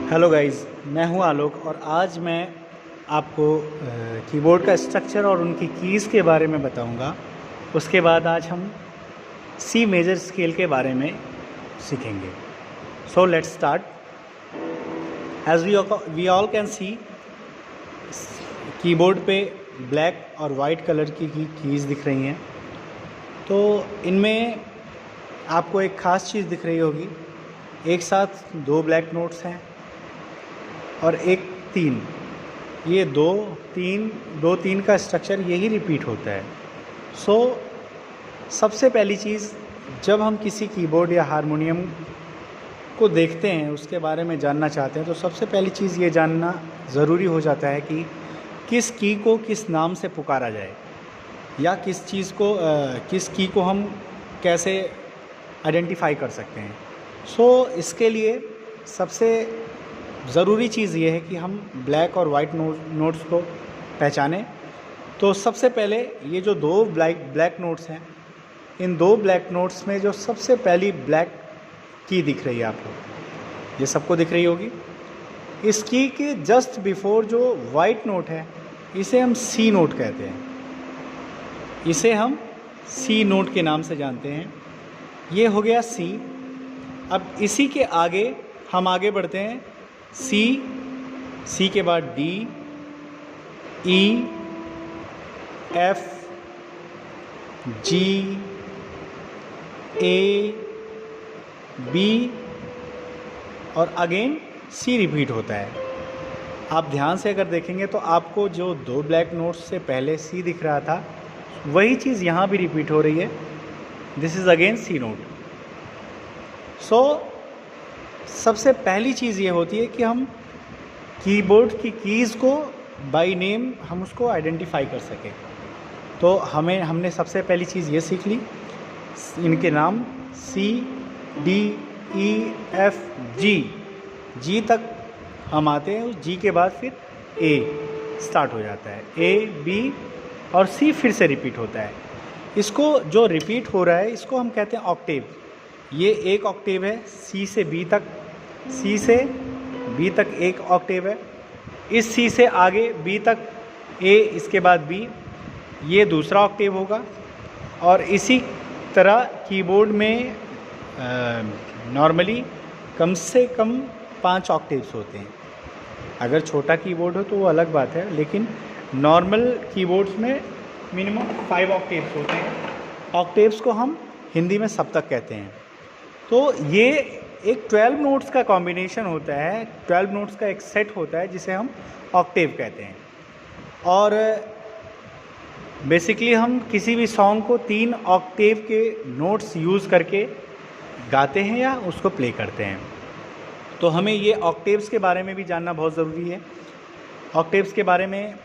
Hello guys, मैं हूं आलोक और आज मैं आपको कीबोर्ड का स्ट्रक्चर और उनकी कीज़ के बारे में बताऊंगा। उसके बाद आज हम सी मेजर स्केल के बारे में सीखेंगे। So let's start. As we all can see, keyboard पे ब्लैक और वाइट कलर की कीज़ दिख रही हैं। तो इनमें आपको एक ख़ास चीज़ दिख रही होगी। एक साथ दो ब्लैक नोट्स हैं और एक तीन। ये दो तीन का स्ट्रक्चर यही रिपीट होता है। सो सबसे पहली चीज़, जब हम किसी कीबोर्ड या हारमोनियम को देखते हैं, उसके बारे में जानना चाहते हैं, तो सबसे पहली चीज़ ये जानना ज़रूरी हो जाता है कि किस की को किस नाम से पुकारा जाए या किस की को हम कैसे आइडेंटिफाई कर सकते हैं। सो इसके लिए सबसे ज़रूरी चीज़ ये है कि हम ब्लैक और वाइट नोट्स को पहचानें। तो सबसे पहले ये जो दो ब्लैक नोट्स हैं, इन दो ब्लैक नोट्स में जो सबसे पहली ब्लैक की दिख रही है आपको, ये सबको दिख रही होगी। इस की के जस्ट बिफोर जो वाइट नोट है, इसे हम सी नोट कहते हैं। इसे हम सी नोट के नाम से जानते हैं। ये हो गया सी। अब इसी के आगे हम आगे बढ़ते हैं। सी के बाद D, E, F, G, A, B और अगेन सी रिपीट होता है। आप ध्यान से अगर देखेंगे तो आपको जो दो ब्लैक नोट्स से पहले सी दिख रहा था, वही चीज़ यहाँ भी रिपीट हो रही है। This is again C note. So सबसे पहली चीज़ ये होती है कि हम कीबोर्ड की कीज़ को बाय नेम हम उसको आइडेंटिफाई कर सकें। तो हमने सबसे पहली चीज़ ये सीख ली, इनके नाम सी, डी, ई, एफ, जी तक हम आते हैं। उस जी के बाद फिर ए स्टार्ट हो जाता है। ए, बी और सी फिर से रिपीट होता है। इसको जो रिपीट हो रहा है, इसको हम कहते हैं ऑक्टेव। ये एक ऑक्टेव है। सी से बी तक एक ऑक्टेव है। इस सी से आगे बी तक ए, इसके बाद बी, ये दूसरा ऑक्टेव होगा। और इसी तरह कीबोर्ड में नॉर्मली कम से कम 5 ऑक्टेव्स होते हैं। अगर छोटा कीबोर्ड हो तो वो अलग बात है, लेकिन नॉर्मल कीबोर्ड्स में मिनिमम 5 ऑक्टेव्स होते हैं। ऑक्टेव्स को हम हिंदी में सप्तक कहते हैं। तो ये एक 12 नोट्स का कॉम्बिनेशन होता है, 12 नोट्स का एक सेट होता है जिसे हम ऑक्टेव कहते हैं। और बेसिकली हम किसी भी सॉन्ग को 3 ऑक्टेव के नोट्स यूज़ करके गाते हैं या उसको प्ले करते हैं। तो हमें ये ऑक्टेव्स के बारे में भी जानना बहुत ज़रूरी है। ऑक्टेव्स के बारे में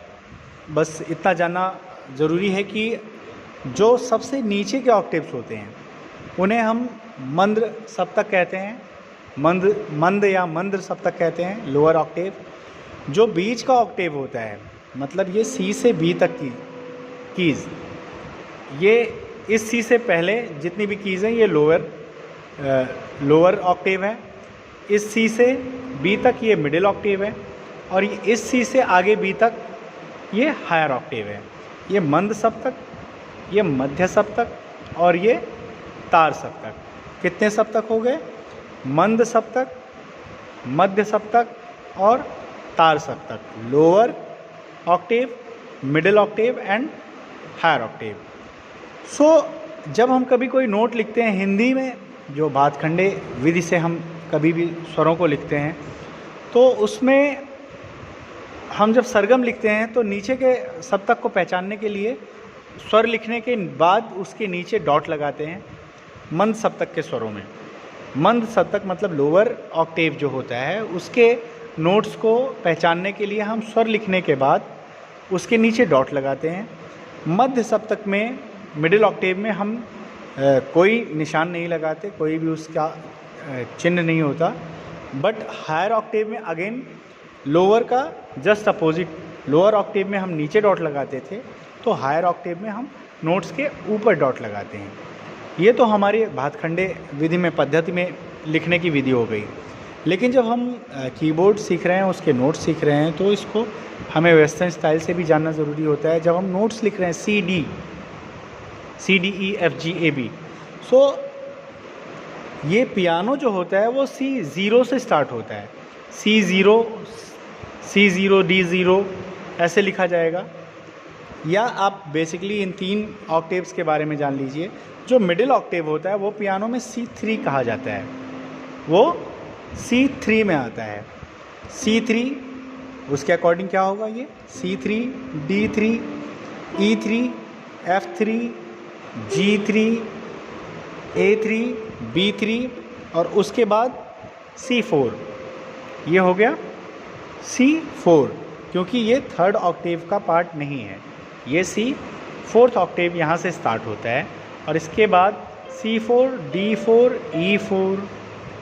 बस इतना जानना ज़रूरी है कि जो सबसे नीचे के ऑक्टेव्स होते हैं, उन्हें हम मंद्र सप्तक कहते हैं। मंद या मंद्र सप्तक कहते हैं, लोअर ऑक्टेव। जो बीच का ऑक्टेव होता है, मतलब ये सी से बी तक की कीज़, ये इस सी से पहले जितनी भी कीज़ हैं, ये लोअर ऑक्टेव है। इस सी से बी तक ये मिडिल ऑक्टेव है। और इस सी से आगे बी तक ये हायर ऑक्टेव है। ये मंद सप्तक, ये मध्य सप्तक और ये तार सप्तक। कितने सप्तक हो गए? मंद सप्तक, मध्य सप्तक और तार सप्तक। Lower octave, middle octave and higher octave. So जब हम कभी कोई नोट लिखते हैं हिंदी में, जो भातखंडे विधि से हम कभी भी स्वरों को लिखते हैं, तो उसमें हम जब सरगम लिखते हैं तो नीचे के सप्तक को पहचानने के लिए स्वर लिखने के बाद उसके नीचे डॉट लगाते हैं। मंद सप्तक के स्वरों में, मंद सप्तक मतलब लोअर ऑक्टेव जो होता है, उसके नोट्स को पहचानने के लिए हम स्वर लिखने के बाद उसके नीचे डॉट लगाते हैं। मध्य सप्तक में, मिडिल ऑक्टेव में हम कोई निशान नहीं लगाते, कोई भी उसका चिन्ह नहीं होता। बट हायर ऑक्टेव में अगेन लोअर का जस्ट अपोजिट, लोअर ऑक्टेव में हम नीचे डॉट लगाते थे, तो हायर ऑक्टेव में हम नोट्स के ऊपर डॉट लगाते हैं। ये तो हमारी भातखंडे विधि में, पद्धति में लिखने की विधि हो गई। लेकिन जब हम कीबोर्ड सीख रहे हैं, उसके नोट्स सीख रहे हैं, तो इसको हमें वेस्टर्न स्टाइल से भी जानना ज़रूरी होता है। जब हम नोट्स लिख रहे हैं C D E F G A B, so ये पियानो जो होता है वो C0 से स्टार्ट होता है। C0 D0 ऐसे लिखा जाएगा। या आप बेसिकली इन 3 ऑक्टेव्स के बारे में जान लीजिए। जो मिडिल ऑक्टेव होता है वो पियानो में C3 कहा जाता है, वो C3 में आता है। C3 उसके अकॉर्डिंग क्या होगा, ये C3 D3 E3 F3 G3 A3 B3 और उसके बाद C4, ये हो गया C4, क्योंकि ये थर्ड ऑक्टेव का पार्ट नहीं है। ये फोर्थ ऑक्टेव यहाँ से स्टार्ट होता है और इसके बाद C4 D4 E4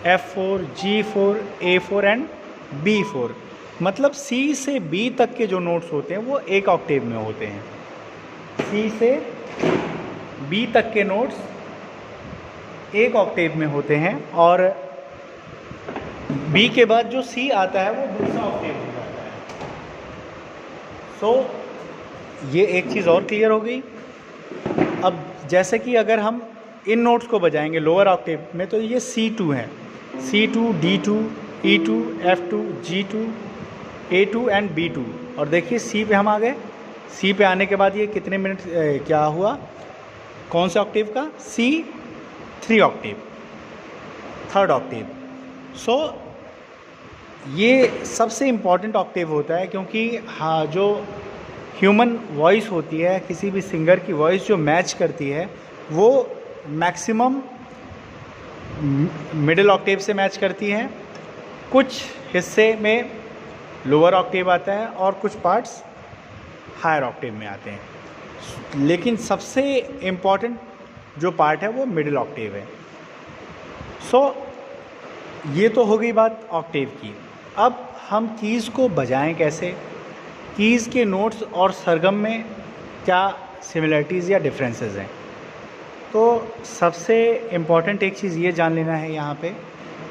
F4 G4 A4 and B4। मतलब C से B तक के जो नोट्स होते हैं वो एक ऑक्टेव में होते हैं। C से B तक के नोट्स एक ऑक्टेव में होते हैं और B के बाद जो C आता है वो दूसरा ऑक्टेव हो जाता है। सो ये एक चीज़ और क्लियर हो गई। अब जैसे कि अगर हम इन नोट्स को बजाएंगे लोअर ऑक्टेव में, तो ये C2 है, C2 D2 E2 F2 G2 A2 and B2। और देखिए C पे हम आ गए। C पे आने के बाद ये कितने मिनट क्या हुआ, कौन से ऑक्टेव का, C3 ऑक्टेव, थर्ड ऑक्टेव। सो ये सबसे इम्पॉर्टेंट ऑक्टेव होता है, क्योंकि हाँ, जो ह्यूमन वॉइस होती है, किसी भी सिंगर की वॉइस जो मैच करती है, वो मैक्सिमम मिडिल ऑक्टेव से मैच करती है। कुछ हिस्से में लोअर ऑक्टेव आता है और कुछ पार्ट्स हायर ऑक्टेव में आते हैं, लेकिन सबसे इम्पॉर्टेंट जो पार्ट है वो मिडिल ऑक्टेव है। सो ये तो हो गई बात ऑक्टेव की। अब हम कीज़ को बजाएं कैसे, कीज़ के नोट्स और सरगम में क्या सिमिलरिटीज़ या डिफरेंसेस हैं। तो सबसे इम्पॉर्टेंट एक चीज़ ये जान लेना है यहाँ पे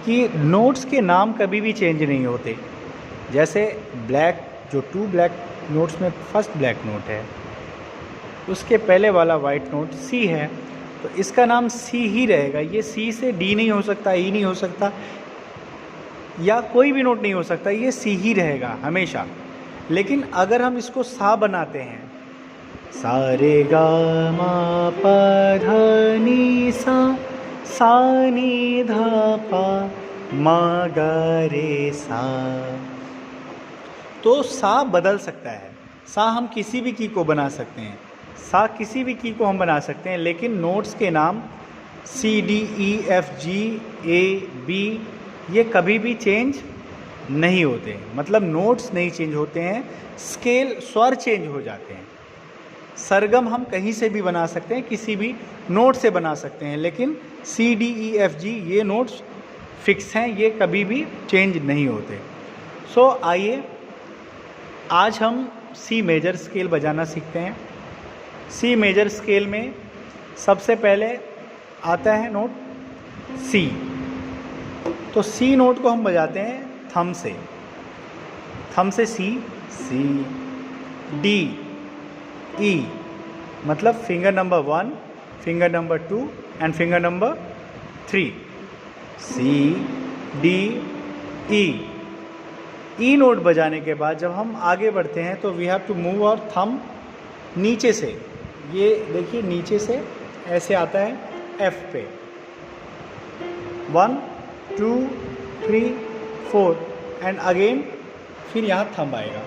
कि नोट्स के नाम कभी भी चेंज नहीं होते। जैसे ब्लैक, जो 2 ब्लैक नोट्स में फर्स्ट ब्लैक नोट है, उसके पहले वाला वाइट नोट C है, तो इसका नाम C ही रहेगा। ये C से D नहीं हो सकता, E नहीं हो सकता, या कोई भी नोट नहीं हो सकता, ये C ही रहेगा हमेशा। लेकिन अगर हम इसको सा बनाते हैं, सा रे गा मा पा धा नी सा नी धा पा मा गा रे सा, तो सा बदल सकता है। सा हम किसी भी की को बना सकते हैं, सा किसी भी की को हम बना सकते हैं, लेकिन नोट्स के नाम C D E F G A B ये कभी भी चेंज नहीं होते। मतलब नोट्स नहीं चेंज होते हैं, स्केल, स्वर चेंज हो जाते हैं। सरगम हम कहीं से भी बना सकते हैं, किसी भी नोट से बना सकते हैं, लेकिन C D E F G ये नोट्स फिक्स हैं, ये कभी भी चेंज नहीं होते। सो आइए आज हम C मेजर स्केल बजाना सीखते हैं। C मेजर स्केल में सबसे पहले आता है नोट C। तो C नोट को हम बजाते हैं थंब से C D E, मतलब finger number 1, finger number 2 and finger number 3। C D E। E note बजाने के बाद जब हम आगे बढ़ते हैं तो वी हैव टू मूव और थंब नीचे से, ये देखिए नीचे से ऐसे आता है F पे, 1 2 3 4 एंड अगेन फिर यहाँ थंब आएगा।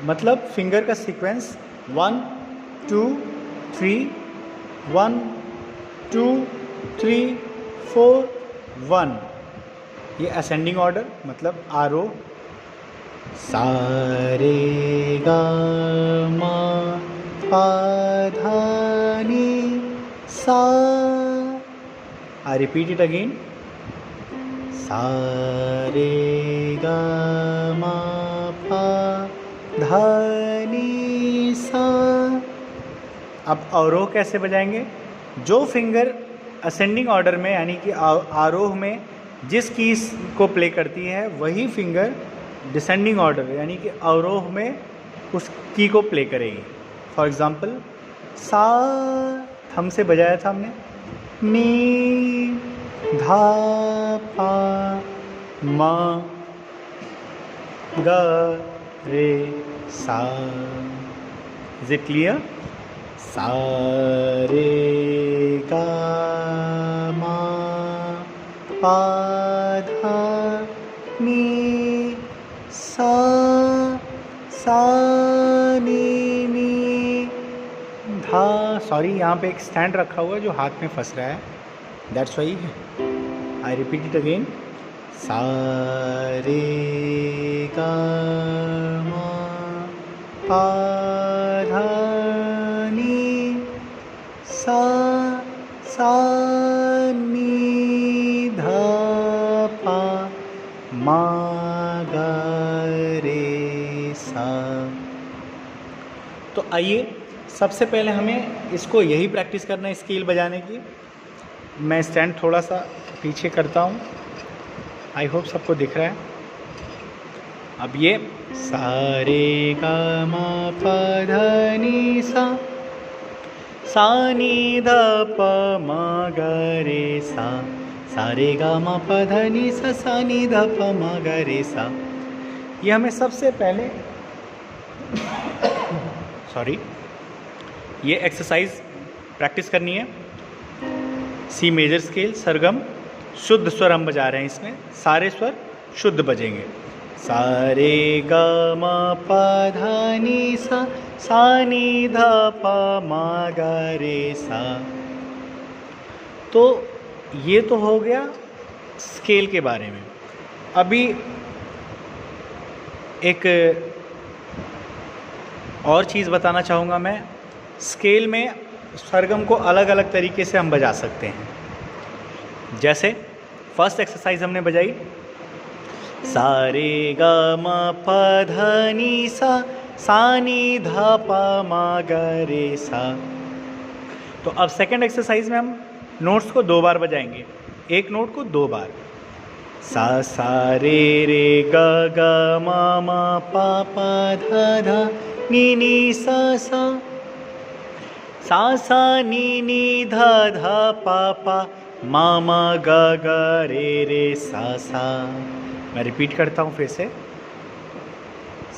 मतलब फिंगर का सीक्वेंस 1 2 3 1 2 3 4 1, ये असेंडिंग ऑर्डर, मतलब आरोह। सा रे गा मा पा धा नी सा। आई रिपीट इट अगेन, सा रे गा मा पा धा नी सा। अब आरोह कैसे बजाएंगे, जो फिंगर असेंडिंग ऑर्डर में यानी कि आरोह में जिस कीज को प्ले करती है वही फिंगर डिसेंडिंग ऑर्डर यानी कि अवरोह में उस की को प्ले करेगी। फॉर एग्ज़ाम्पल सा थम से बजाया था हमने, नी धा पा मा गा रे सा। Is it clear? सा रे गा मा पा धा नी सा सा नी नी धा। सॉरी, यहाँ पे एक स्टैंड रखा हुआ है जो हाथ में फंस रहा है, that's why. I repeat it again. सा रे गा मा पा धा नी सा सा नी धा पा मा गा रे सा। तो आइए सबसे पहले हमें इसको यही प्रैक्टिस करना है, स्केल बजाने की। मैं स्टैंड थोड़ा सा पीछे करता हूँ, आई होप सबको दिख रहा है। अब ये सा रे गा मा पा धा नी सा सा नी धा पा मा गा रे सा सा रे गा मा पा धा नी सा सा नी धा पा मा गा रे सा। ये हमें सबसे पहले सॉरी ये एक्सरसाइज प्रैक्टिस करनी है। सी मेजर स्केल सरगम, शुद्ध स्वर हम बजा रहे हैं, इसमें सारे स्वर शुद्ध बजेंगे। सा रे गा मा पा धा नी सा सा नी धा पा मा गा रे सा। तो ये तो हो गया स्केल के बारे में। अभी एक और चीज़ बताना चाहूँगा मैं। स्केल में सरगम को अलग अलग तरीके से हम बजा सकते हैं। जैसे फर्स्ट एक्सरसाइज हमने बजाई सा रे गा मा पा धा नी सा सा नी धा पा मा गा रे सा। तो अब सेकंड एक्सरसाइज में हम नोट्स को 2 बार बजाएंगे, एक नोट को 2 बार। सा सा रे गा गा मा मा पा पा धा धा नी सा सा सा सा नी धा धा पा पा मा मा गा गा रे सा सा। मैं रिपीट करता हूँ फिर से।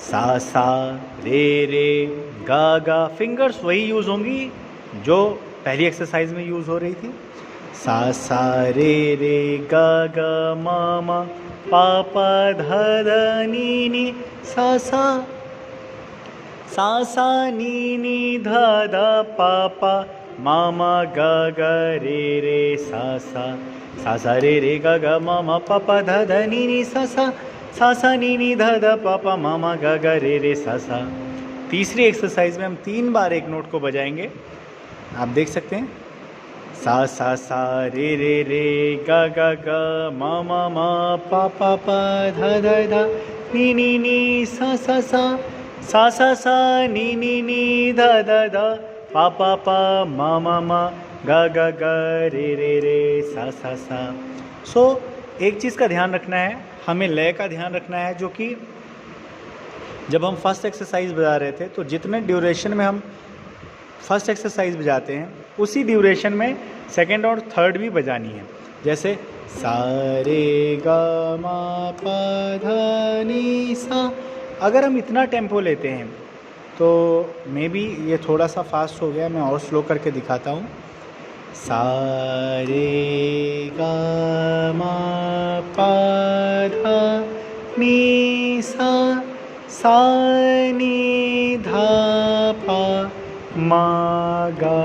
सा सा रे गा गा, फिंगर्स वही यूज़ होंगी जो पहली एक्सरसाइज में यूज़ हो रही थी। सा सा रे गा गा मा मा पा पा धा धा नी सा सा सा सा नी धा धा पा पा मा मा गा गा रे सा सा सा सा रे गा गा मा मा पा पा धा धा नी सा सा सा सा नी धा धा पा पा मा मा गा गा रे सा सा। तीसरी एक्सरसाइज में हम 3 बार एक नोट को बजाएंगे, आप देख सकते हैं। सा सा सा रे गा गा गा मा मा पा पा पा धा धा धा नी सा सा सा सा सा सा नी धा धा धा पा पा पा मा गा गा गा रे सा सा सा। सो एक चीज़ का ध्यान रखना है, हमें लय का ध्यान रखना है, जो कि जब हम फर्स्ट एक्सरसाइज बजा रहे थे तो जितने ड्यूरेशन में हम फर्स्ट एक्सरसाइज बजाते हैं उसी ड्यूरेशन में सेकंड और थर्ड भी बजानी है। जैसे सा रे गा मा पा धा नी सा, अगर हम इतना टेम्पो लेते हैं तो मे बी ये थोड़ा सा फास्ट हो गया, मैं और स्लो करके दिखाता हूँ। सा रे गा मा पा धा नी सा सा नी धा पा मा गा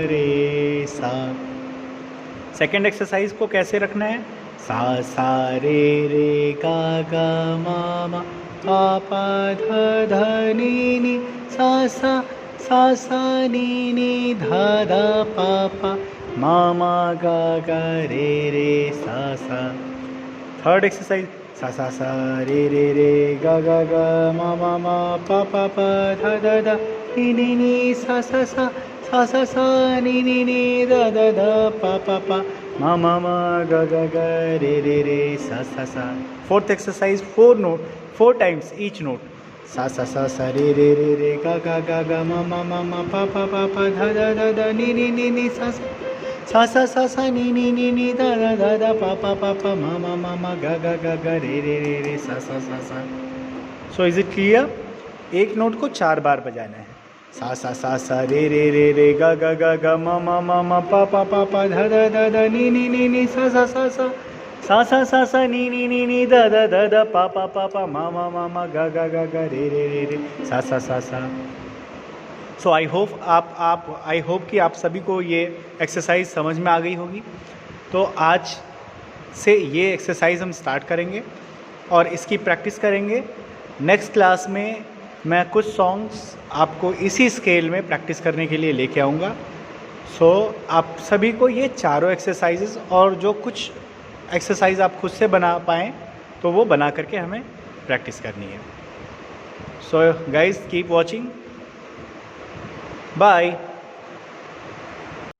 रे सा। सेकेंड एक्सरसाइज को कैसे रखना है? सा सा रे गा गा मा पा पा धा धा नी सा सा नी धा धा पा पा मा गा गा रे सा सा। थर्ड एक्सरसाइज सा सा रे गा गा गा मा पा पा पा धा धा धा नी सा सा नी धा धा धा पा पा पा ma ma ma ga ga ga re re re sa sa sa. Fourth exercise, 4 times each note. Sa sa sa sa re re re re ga ga ga ga ma ma ma ma pa pa pa pa dha dha dha dha ni ni ni ni sa sa sa sa sa sa ni ni ni ni dha dha dha dha pa pa pa pa ma ma ma ma ga ga ga ga re re re re sa sa sa sa. So is it clear? एक note को 4 बार बजाना है. सा सा सा सा रे रे रे रे गा गा गा गा मा मा मा मा पा पा पा पा धा धा धा धा नी नी नी नी सा सा सा सा सा सा सा सा नी नी नी नी धा धा धा धा पा पा पा पा मा मा मा मा गा गा गा गा रे रे रे रे सा सा सा सा. सो आई होप कि आप सभी को ये एक्सरसाइज समझ में आ गई होगी. तो आज से ये एक्सरसाइज हम स्टार्ट करेंगे और इसकी प्रैक्टिस करेंगे. नेक्स्ट क्लास में मैं कुछ सॉन्ग्स आपको इसी स्केल में प्रैक्टिस करने के लिए लेके आऊँगा. सो आप सभी को ये चारों एक्सरसाइजेस और जो कुछ एक्सरसाइज आप खुद से बना पाएँ तो वो बना करके हमें प्रैक्टिस करनी है. So guys keep watching. Bye.